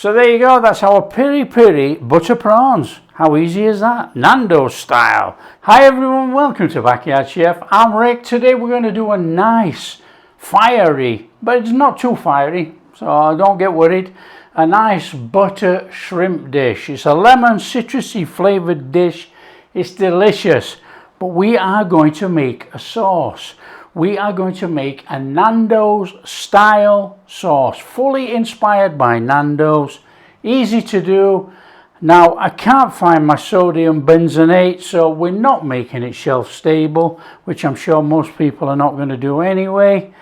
So there you go, that's our peri-peri butter prawns. How easy is that? Nando style. Hi everyone, welcome to Backyard Chef. I'm Rick. Today we're going to do a nice fiery, but it's not too fiery, so don't get worried. A nice butter shrimp dish. It's a lemon citrusy flavoured dish. It's delicious. But we are going to make a sauce. We are going to make a Nando's style sauce, fully inspired by Nando's. Easy to do. Now, I can't find my sodium benzoate, so we're not making it shelf stable, which I'm sure most people are not going to do anyway.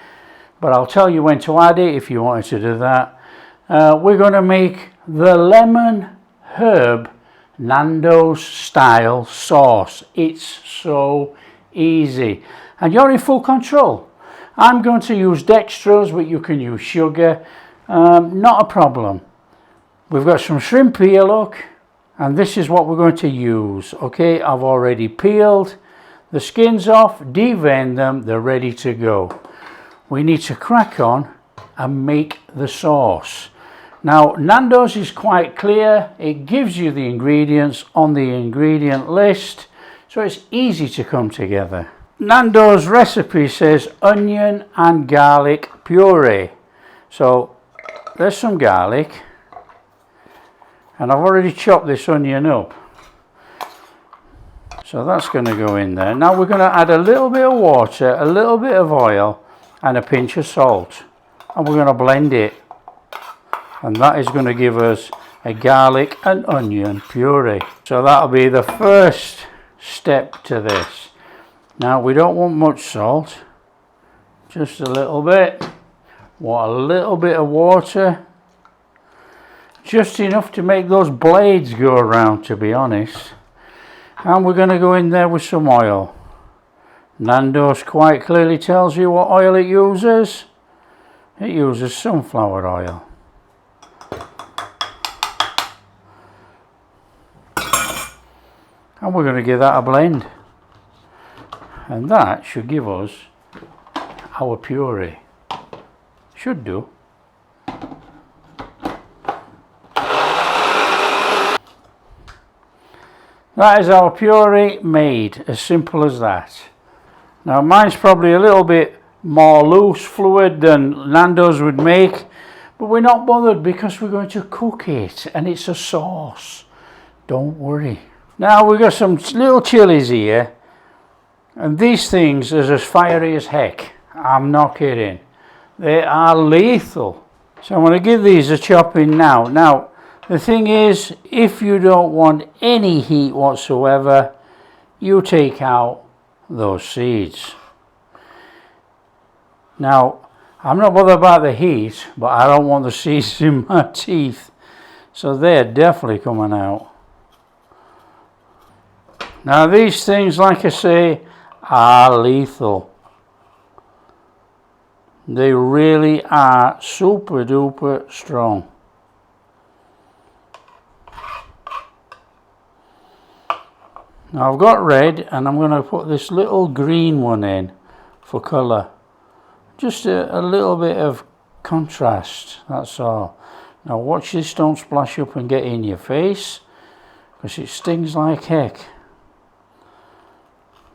But I'll tell you when to add it if you wanted to do that. We're going to make the lemon herb Nando's style sauce. It's so easy. And you're in full control. I'm going to use dextrose, but you can use sugar. Not a problem. We've got some shrimp here, look. And this is what we're going to use. Okay, I've already peeled the skins off, deveined them, they're ready to go. We need to crack on and make the sauce. Now, Nando's is quite clear. It gives you the ingredients on the ingredient list, so it's easy to come together. Nando's recipe says onion and garlic puree. So there's some garlic, and I've already chopped this onion up. So that's going to go in there. Now we're going to add a little bit of water, a little bit of oil, and a pinch of salt. And we're going to blend it. And that is going to give us a garlic and onion puree. So that'll be the first step to this. Now we don't want much salt, just a little bit. Want a little bit of water, just enough to make those blades go around, to be honest. And we're going to go in there with some oil. Nando's quite clearly tells you what oil it uses. It uses sunflower oil. And we're going to give that a blend. And that should give us our puree. Should do. That is our puree made, as simple as that. Now mine's probably a little bit more loose fluid than Nando's would make, but we're not bothered because we're going to cook it and it's a sauce. Don't worry. Now we've got some little chilies here, and these things are as fiery as heck. I'm not kidding. They are lethal. So I'm going to give these a chop in now. Now the thing is, if you don't want any heat whatsoever, you take out those seeds. Now I'm not bothered about the heat, but I don't want the seeds in my teeth, so they're definitely coming out. Now these things, like I say, are lethal. They really are super duper strong. Now I've got red, and I'm going to put this little green one in for colour. Just a little bit of contrast, that's all. Now watch this don't splash up and get in your face, because it stings like heck.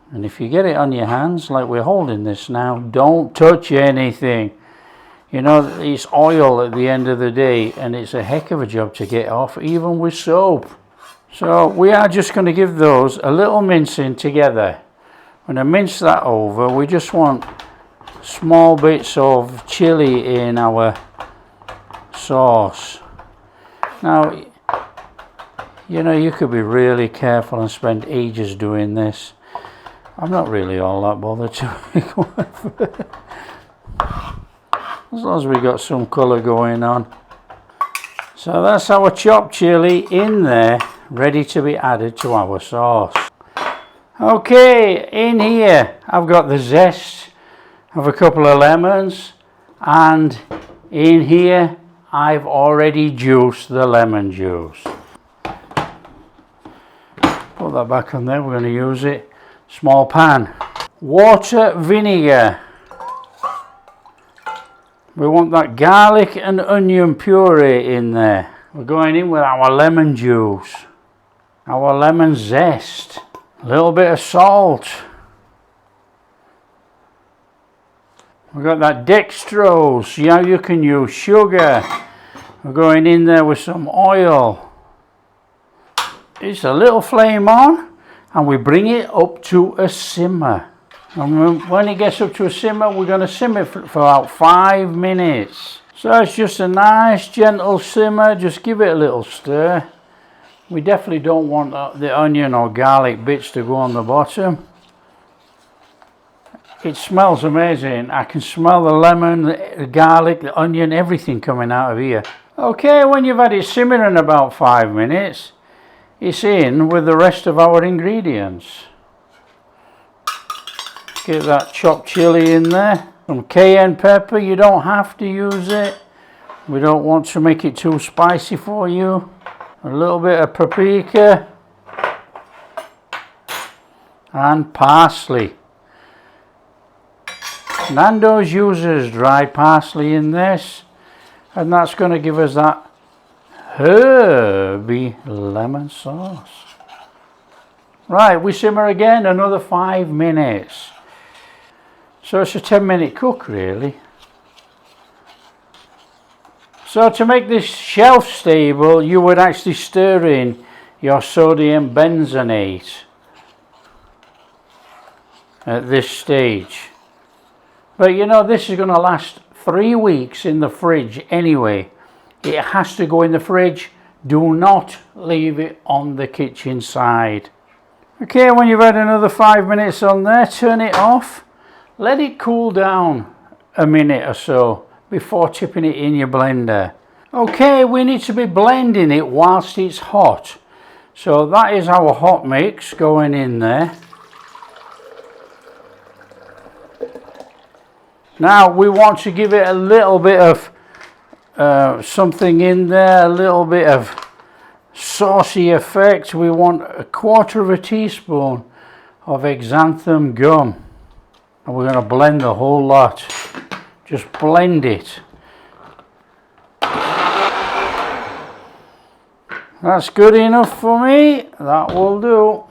And if you get it on your hands, like we're holding this now, don't touch anything. You know, it's oil at the end of the day, and it's a heck of a job to get off, even with soap. So we are just going to give those a little mincing together. When I mince that over, we just want small bits of chili in our sauce. Now, you know, you could be really careful and spend ages doing this. I'm not really all that bothered to as long as we got some colour going on. So that's our chopped chili in there, ready to be added to our sauce. Okay, in here I've got the zest of a couple of lemons, and in here I've already juiced the lemon juice. Put that back on there, we're going to use it. Small pan. Water, vinegar. We want that garlic and onion puree in there. We're going in with our lemon juice, our lemon zest, a little bit of salt. We've got that dextrose. Yeah, you can use sugar. We're going in there with some oil. It's a little flame on, and we bring it up to a simmer. And when it gets up to a simmer, we're going to simmer for about 5 minutes. So it's just a nice gentle simmer. Just give it a little stir. We definitely don't want the onion or garlic bits to go on the bottom. It smells amazing. I can smell the lemon, the garlic, the onion, everything coming out of here. Okay, when you've had it simmering about 5 minutes, it's in with the rest of our ingredients. Get that chopped chili in there. Some cayenne pepper, you don't have to use it. We don't want to make it too spicy for you. A little bit of paprika. And parsley. Nando's uses dried parsley in this, and that's going to give us that herby lemon sauce. Right, we simmer again another 5 minutes. So it's a 10-minute cook really. So to make this shelf stable, you would actually stir in your sodium benzoate at this stage. But you know, this is going to last 3 weeks in the fridge anyway. It has to go in the fridge. Do not leave it on the kitchen side. Okay, when you've had another 5 minutes on there, turn it off. Let it cool down a minute or so before tipping it in your blender. Okay, we need to be blending it whilst it's hot. So that is our hot mix going in there. Now we want to give it a little bit of something in there, a little bit of saucy effect. We want 1/4 teaspoon of xanthan gum. And we're going to blend the whole lot. Just blend it. That's good enough for me. That will do.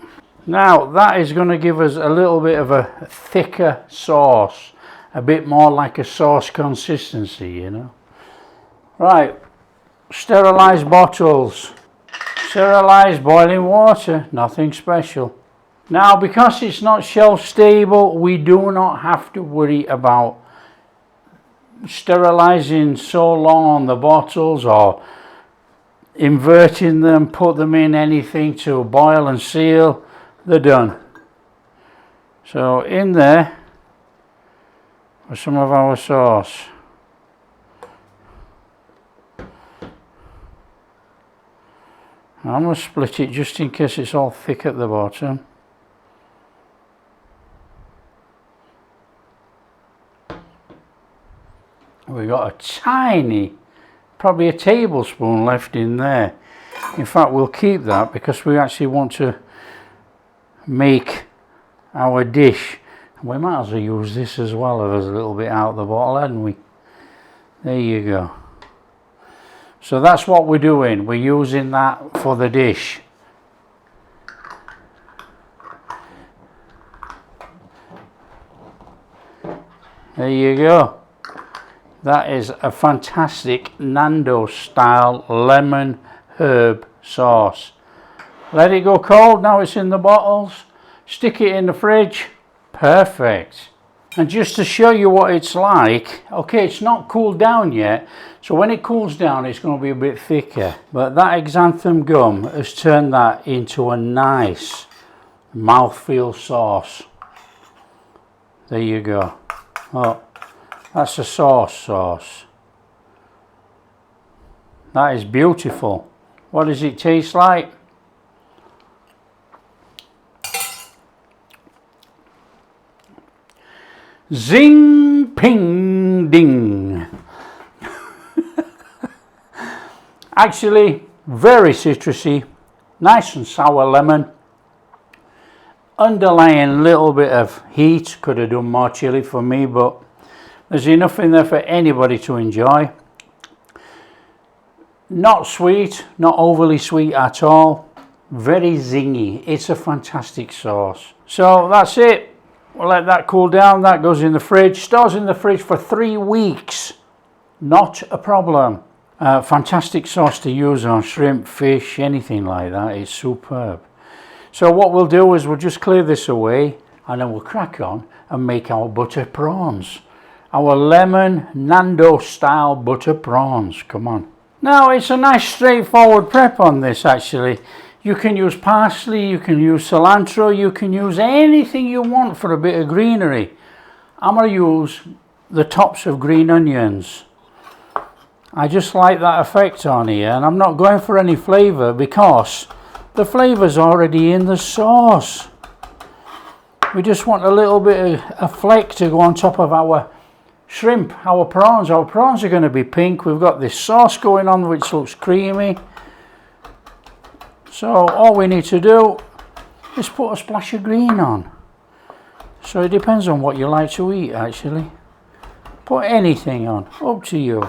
Now that is going to give us a little bit of a thicker sauce. A bit more like a sauce consistency, you know. Right, sterilised bottles. Sterilised boiling water, nothing special. Now because it's not shelf stable, we do not have to worry about sterilising so long on the bottles or inverting them, put them in anything to boil and seal. They're done. So in there with some of our sauce. I'm going to split it just in case it's all thick at the bottom. We've got a tiny, probably a tablespoon left in there. In fact, we'll keep that because we actually want to make our dish. We might as well use this as well if there's a little bit out of the bottle, hadn't we? There you go. So that's what we're doing. We're using that for the dish. There you go. That is a fantastic Nando style lemon herb sauce. Let it go cold. Now it's in the bottles. Stick it in the fridge. Perfect. And just to show you what it's like, okay, it's not cooled down yet, so when it cools down it's going to be a bit thicker, but that xanthan gum has turned that into a nice mouthfeel sauce. There you go. Oh, that's a sauce. That is beautiful. What does it taste like? Zing, ping, ding. Actually, very citrusy, nice and sour lemon. Underlying little bit of heat, could have done more chili for me, but there's enough in there for anybody to enjoy. Not sweet, not overly sweet at all. Very zingy. It's a fantastic sauce. So that's it. We'll let that cool down. That goes in the fridge. Stores in the fridge for 3 weeks. Not a problem. Fantastic sauce to use on shrimp, fish, anything like that. It's superb. So what we'll do is we'll just clear this away and then we'll crack on and make our butter prawns. Our lemon Nando style butter prawns. Come on. Now it's a nice straightforward prep on this actually. You can use parsley, you can use cilantro, you can use anything you want for a bit of greenery. I'm going to use the tops of green onions. I just like that effect on here, and I'm not going for any flavour because the flavour's already in the sauce. We just want a little bit of a fleck to go on top of our shrimp, our prawns. Our prawns are going to be pink. We've got this sauce going on which looks creamy. So all we need to do is put a splash of green on. So it depends on what you like to eat actually. Put anything on, up to you.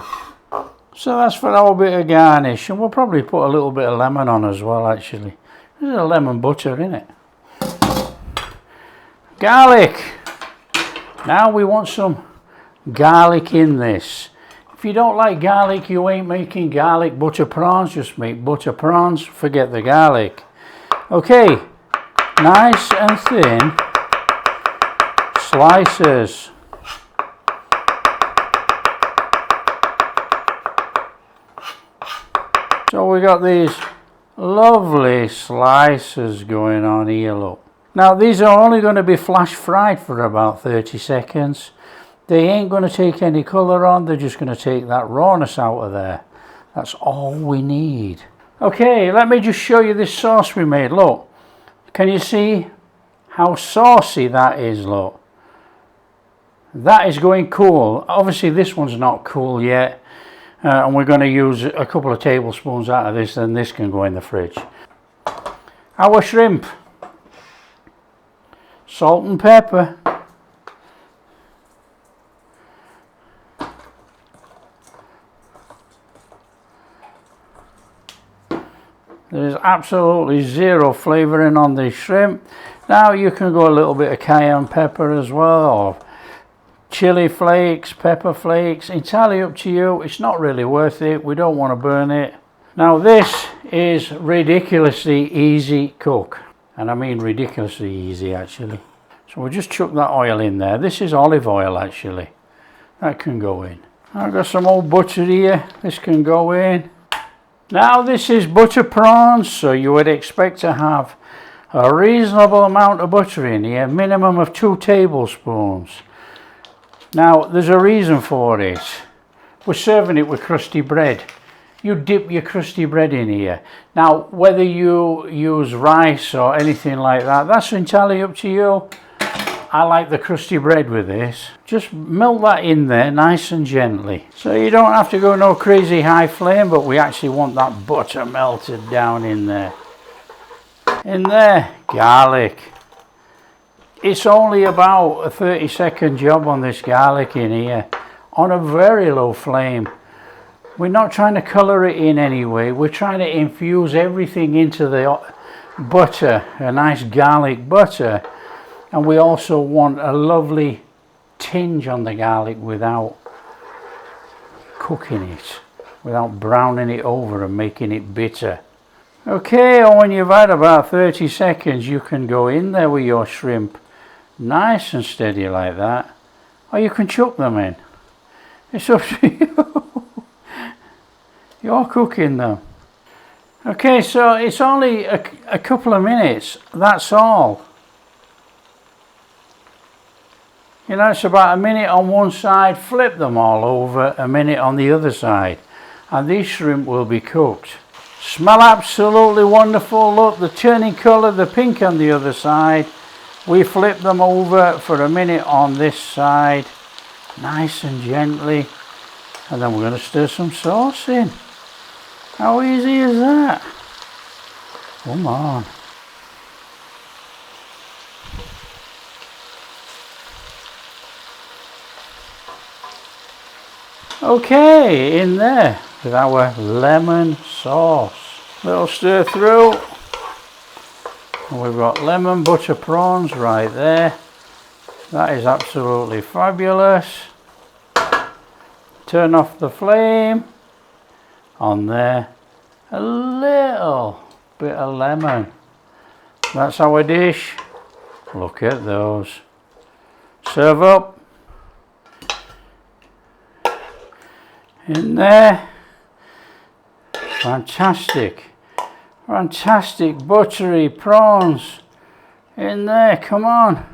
So that's for our bit of garnish, and we'll probably put a little bit of lemon on as well actually. There's a lemon butter in it. Garlic. Now we want some garlic in this. If you don't like garlic, you ain't making garlic butter prawns. Just make butter prawns, forget the garlic. Okay, nice and thin slices. So we got these lovely slices going on here, look. Now these are only going to be flash fried for about 30 seconds. They ain't going to take any colour on, they're just going to take that rawness out of there. That's all we need. Okay, let me just show you this sauce we made, look. Can you see how saucy that is, look? That is going cool. Obviously this one's not cool yet. And we're going to use a couple of tablespoons out of this, and this can go in the fridge. Our shrimp. Salt and pepper. There's absolutely zero flavouring on this shrimp. Now you can go a little bit of cayenne pepper as well, or chili flakes, pepper flakes, entirely up to you. It's not really worth it. We don't want to burn it. Now this is ridiculously easy cook, and I mean ridiculously easy actually. So we'll just chuck that oil in there. This is olive oil actually. That can go in. I've got some old butter here. This can go in. Now this is butter prawns, so you would expect to have a reasonable amount of butter in here, minimum of 2 tablespoons. Now there's a reason for it. We're serving it with crusty bread. You dip your crusty bread in here. Now whether you use rice or anything like that, that's entirely up to you. I like the crusty bread with this. Just melt that in there nice and gently. So you don't have to go no crazy high flame, but we actually want that butter melted down in there. In there, garlic. It's only about a 30-second job on this garlic in here, on a very low flame. We're not trying to colour it in any way. We're trying to infuse everything into the butter, a nice garlic butter. And we also want a lovely tinge on the garlic without cooking it, without browning it over and making it bitter. Okay, and when you've had about 30 seconds, you can go in there with your shrimp, nice and steady like that, or you can chuck them in. It's up to you. You're cooking them. Okay, so it's only a couple of minutes, that's all. You know, it's about a minute on one side, flip them all over, a minute on the other side, and these shrimp will be cooked. Smell absolutely wonderful. Look, the turning colour, the pink on the other side. We flip them over for a minute on this side, nice and gently, and then we're going to stir some sauce in. How easy is that? Come on. Okay, in there. with our lemon sauce. Little stir through. And we've got lemon butter prawns right there. That is absolutely fabulous. Turn off the flame. On there, a little bit of lemon. That's our dish. Look at those. Serve up. In there. Fantastic. Fantastic buttery prawns. In there, come on.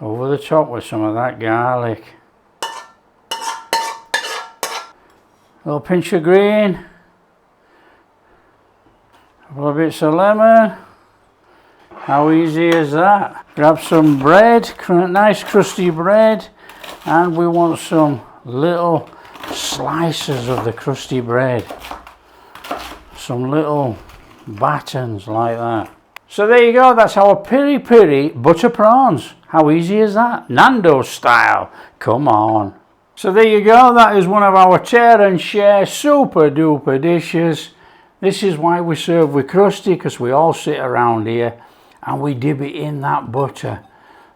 Over the top with some of that garlic. A little pinch of green. A couple of bits of lemon. How easy is that? Grab some bread, nice crusty bread, and we want some little slices of the crusty bread. Some little battens like that. So there you go, that's our peri-peri butter prawns. How easy is that? Nando style. Come on. So there you go, that is one of our tear and share super duper dishes. This is why we serve with crusty, because we all sit around here and we dip it in that butter.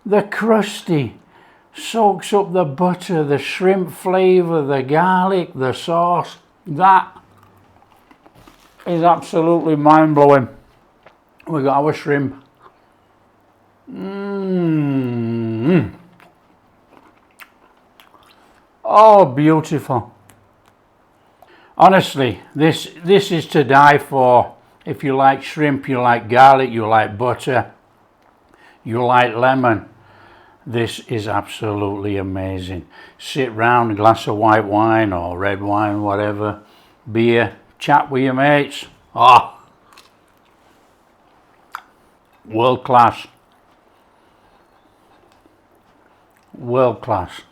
The crusty soaks up the butter, the shrimp flavour, the garlic, the sauce. That is absolutely mind-blowing. We got our shrimp. Oh, beautiful. Honestly, this is to die for. If you like shrimp, you like garlic, you like butter, you like lemon, this is absolutely amazing. Sit round, a glass of white wine or red wine, whatever, beer, chat with your mates. Oh, world class. World class.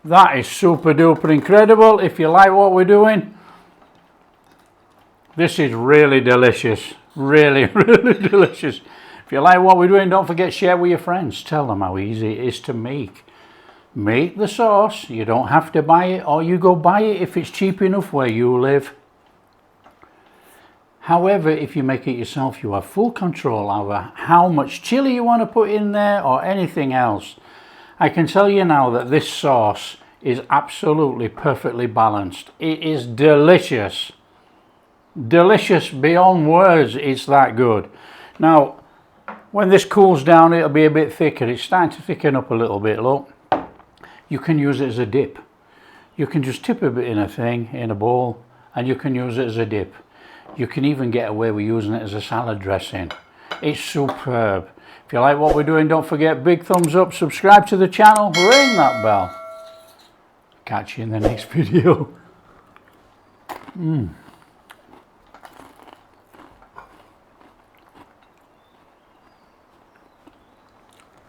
That is super duper incredible. If you like what we're doing, this is really delicious. Really, really delicious. If you like what we're doing, don't forget to share with your friends. Tell them how easy it is to make. Make the sauce. You don't have to buy it, or you go buy it if it's cheap enough where you live. However, if you make it yourself, you have full control over how much chili you want to put in there or anything else. I can tell you now that this sauce is absolutely perfectly balanced. It is delicious. Delicious beyond words, it's that good. Now, when this cools down, it'll be a bit thicker. It's starting to thicken up a little bit, look. You can use it as a dip. You can just tip a bit in a bowl, and you can use it as a dip. You can even get away with using it as a salad dressing. It's superb. If you like what we're doing, don't forget, big thumbs up, subscribe to the channel, ring that bell. Catch you in the next video.